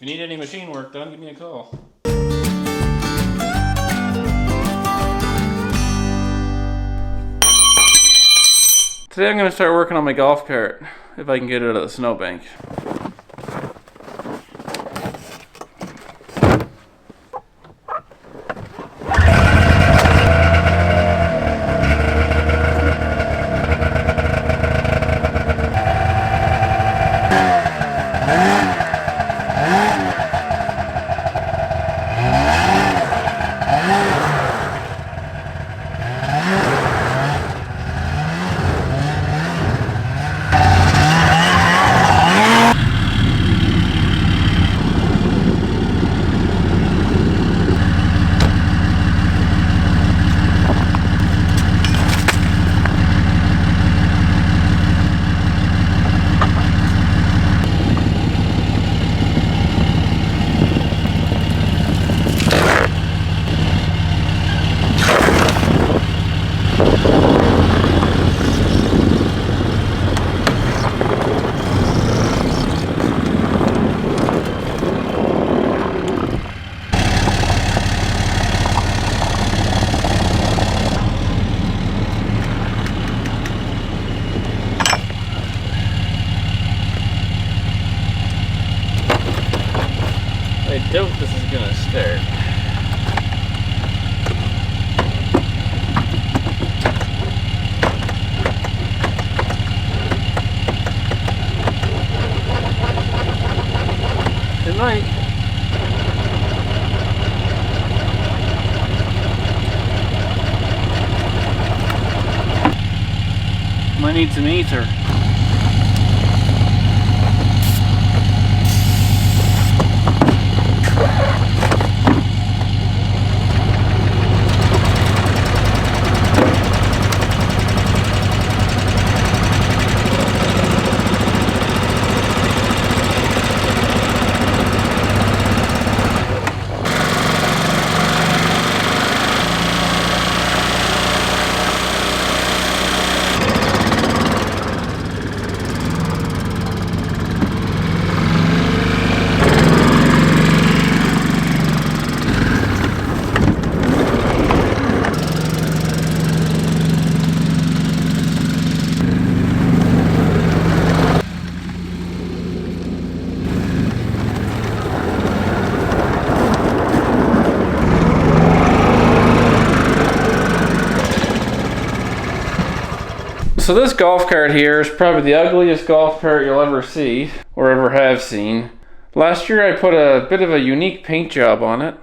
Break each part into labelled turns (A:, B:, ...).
A: If you need any machine work done, give me a call. Today I'm going to start working on my golf cart, if I can get it out of the snowbank. I doubt this is gonna start. It might. Might need some ether. So this golf cart here is probably the ugliest golf cart you'll ever see, or ever have seen. Last year I put a bit of a unique paint job on it.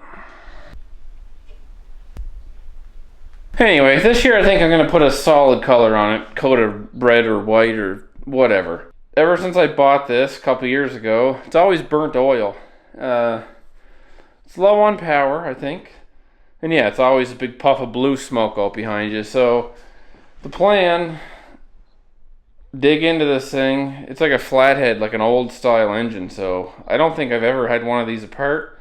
A: Anyway, this year I think I'm going to put a solid color on it, coat of red or white or whatever. Ever since I bought this a couple years ago, it's always burnt oil. It's low on power, I think. And yeah, it's always a big puff of blue smoke out behind you. So the plan, dig into this thing. It's like a flathead, like an old style engine, so I don't think I've ever had one of these apart.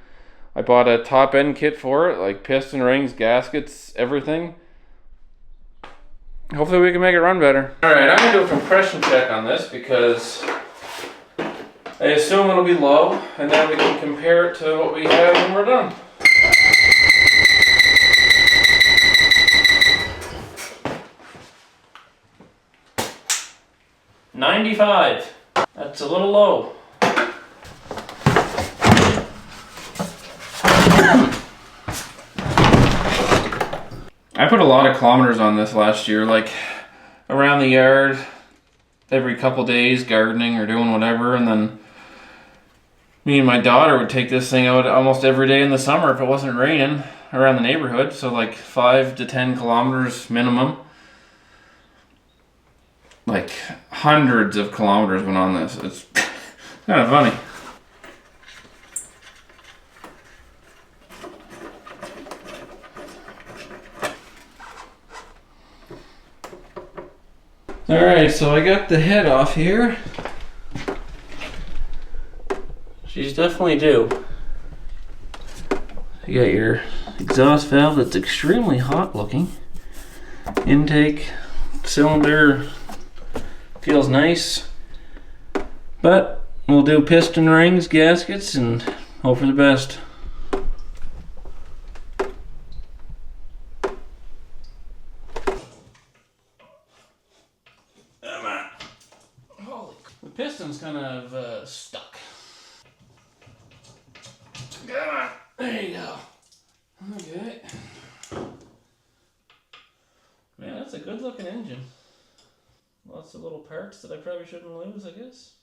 A: I bought a top end kit for it, like piston rings, gaskets, everything. Hopefully we can make it run better. Alright, I'm going to do a compression check on this because I assume it'll be low, and then we can compare it to what we have when we're done. $95. That's a little low. I put a lot of kilometers on this last year, like around the yard every couple days, gardening or doing whatever, and then me and my daughter would take this thing out almost every day in the summer if it wasn't raining around the neighborhood, so like 5 to 10 kilometers minimum. Like hundreds of kilometers went on this. It's kind of funny. Alright, so I got the head off here. She's definitely due. You got your exhaust valve that's extremely hot looking. Intake, cylinder, feels nice. But we'll do piston rings, gaskets, and Hope for the best. Come on. Holy. The piston's kind of stuck. Come on. There you go. Okay. Man, that's a good looking engine. Lots of little parts that I probably shouldn't lose, I guess.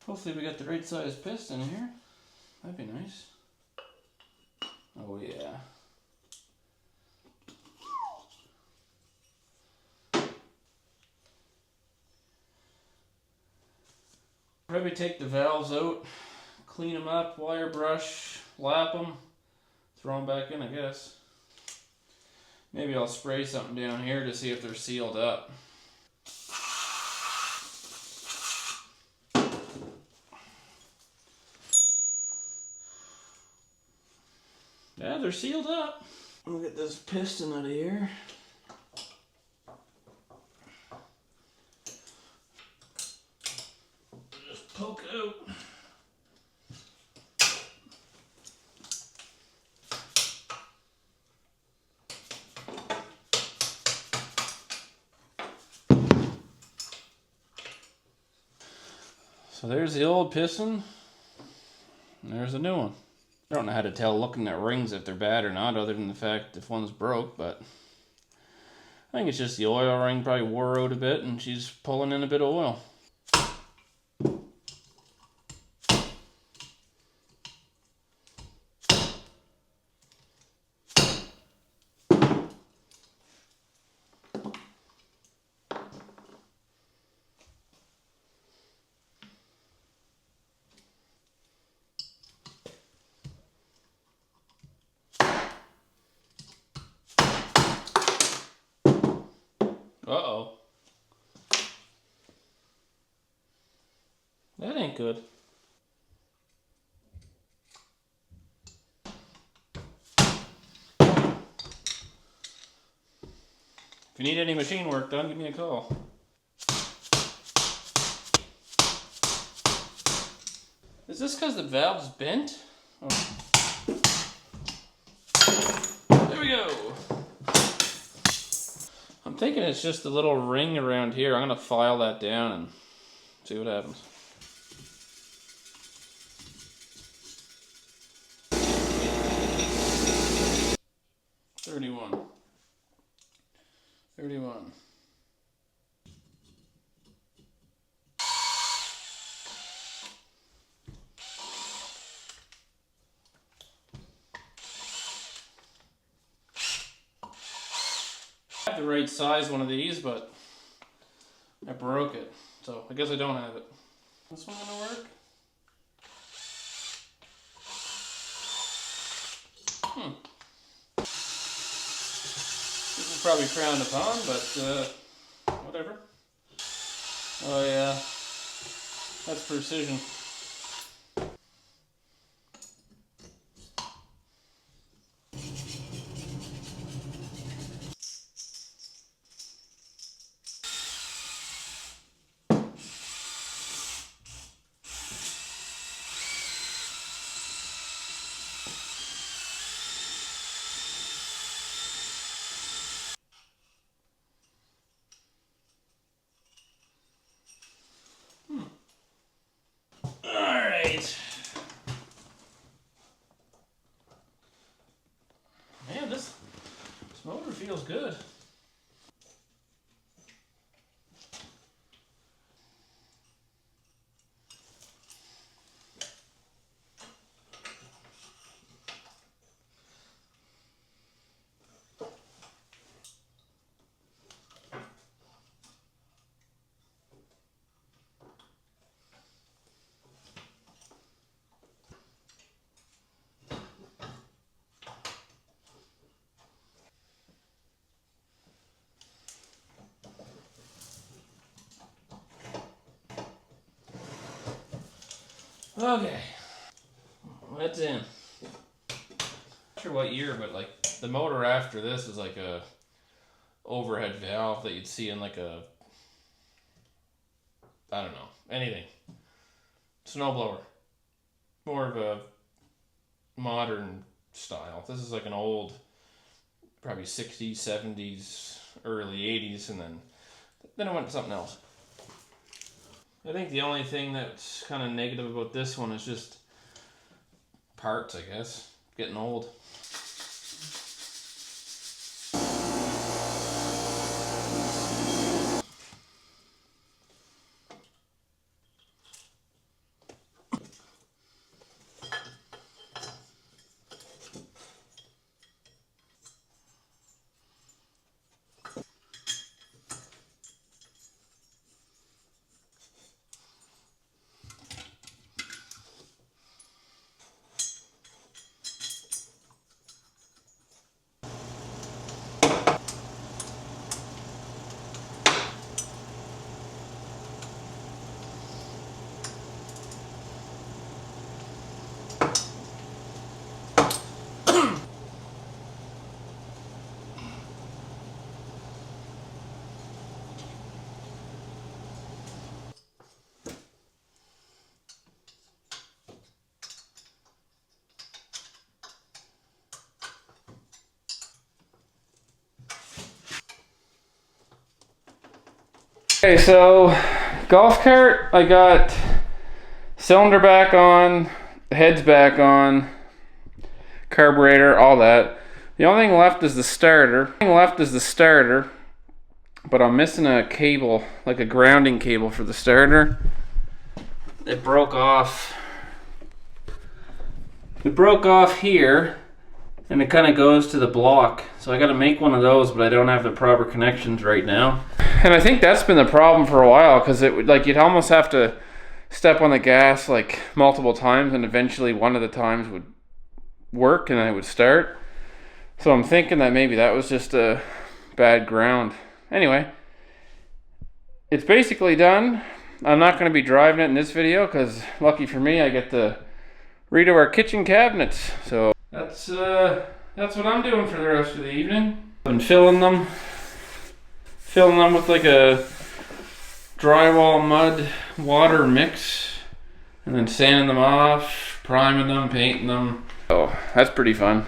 A: Hopefully we got the right size piston here. That'd be nice. Oh yeah. Probably take the valves out, clean them up, wire brush, lap them, throw them back in, I guess. Maybe I'll spray something down here to see if they're sealed up. Yeah, they're sealed up. Look at this piston out of here. Just poke it out. So there's the old piston, and there's a new one. I don't know how to tell looking at rings if they're bad or not, other than the fact if one's broke, but I think it's just the oil ring probably wore out a bit and she's pulling in a bit of oil. Uh-oh. That ain't good. If you need any machine work done, give me a call. Is this because the valve's bent? Oh. There we go. I'm thinking it's just a little ring around here. I'm going to file that down and see what happens. $31. I have the right size one of these, but I broke it, so I guess I don't have it. This one gonna work? This is probably frowned upon, but whatever. Oh yeah, that's precision. Alright. Man, this motor feels good. Okay, that's in. Not sure what year, but like the motor after this is like a overhead valve that you'd see in like a, I don't know, anything. Snowblower. More of a modern style. This is like an old, probably 60s, 70s, early 80s, and then I went to something else. I think the only thing that's kind of negative about this one is just parts, I guess. Getting old. Okay, so golf cart, I got cylinder back on, heads back on, carburetor, all that. The only thing left is the starter. But I'm missing a cable, like a grounding cable for the starter. It broke off. It broke off here, and it kind of goes to the block. So I got to make one of those, but I don't have the proper connections right now. And I think that's been the problem for a while, because it would, like, you'd almost have to step on the gas like multiple times, and eventually one of the times would work and then it would start. So I'm thinking that maybe that was just a bad ground. Anyway, it's basically done. I'm not going to be driving it in this video because, lucky for me, I get to redo our kitchen cabinets. So that's what I'm doing for the rest of the evening. I've been filling them with like a drywall mud water mix, and then sanding them off, priming them, painting them. Oh, that's pretty fun.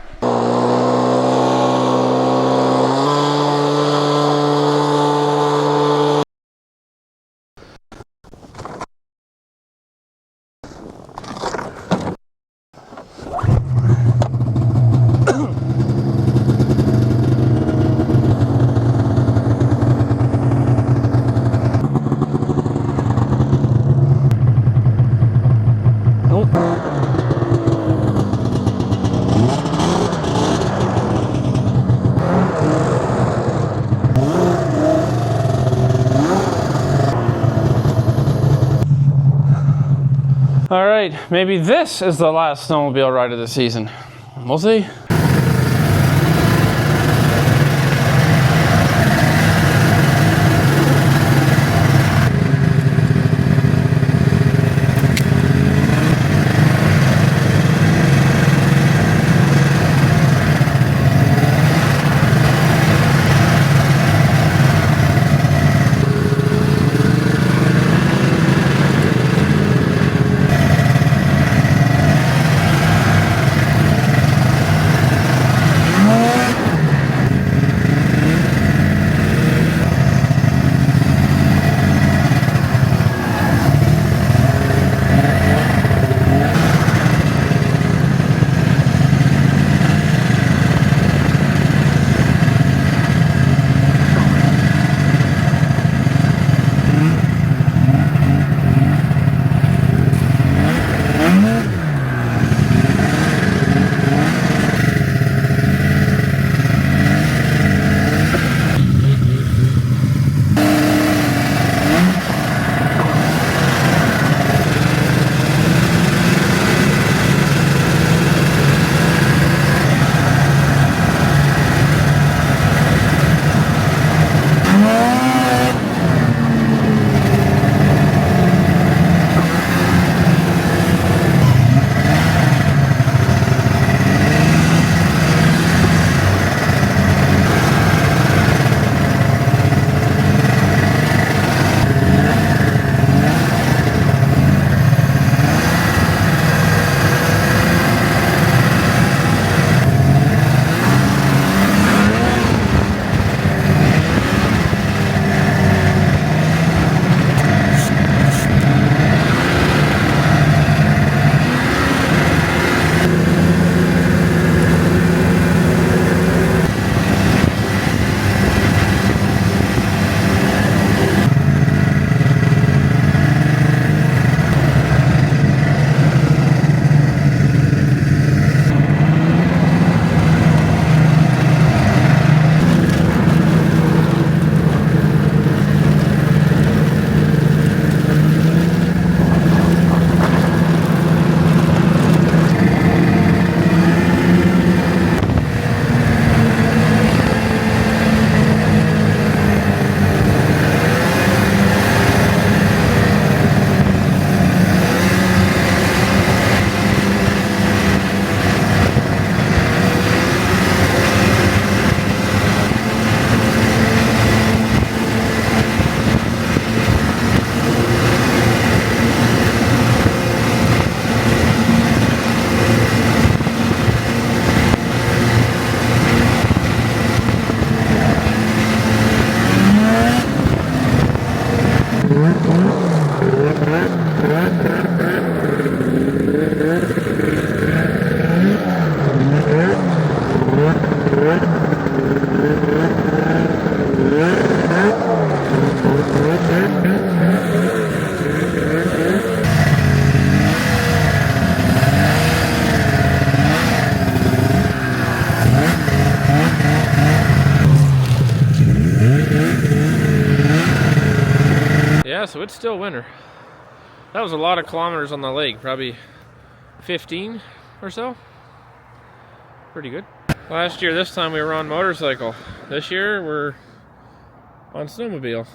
A: All right, maybe this is the last snowmobile ride of the season. We'll see. Yeah, so it's still winter. That was a lot of kilometers on the lake, probably 15 or so. Pretty good. Last year, this time we were on motorcycle. This year, we're on snowmobile.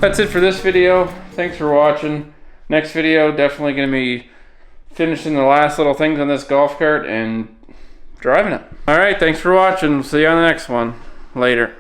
A: That's it for this video. Thanks for watching. Next video, definitely going to be finishing the last little things on this golf cart and driving it. Alright, thanks for watching. See you on the next one. Later.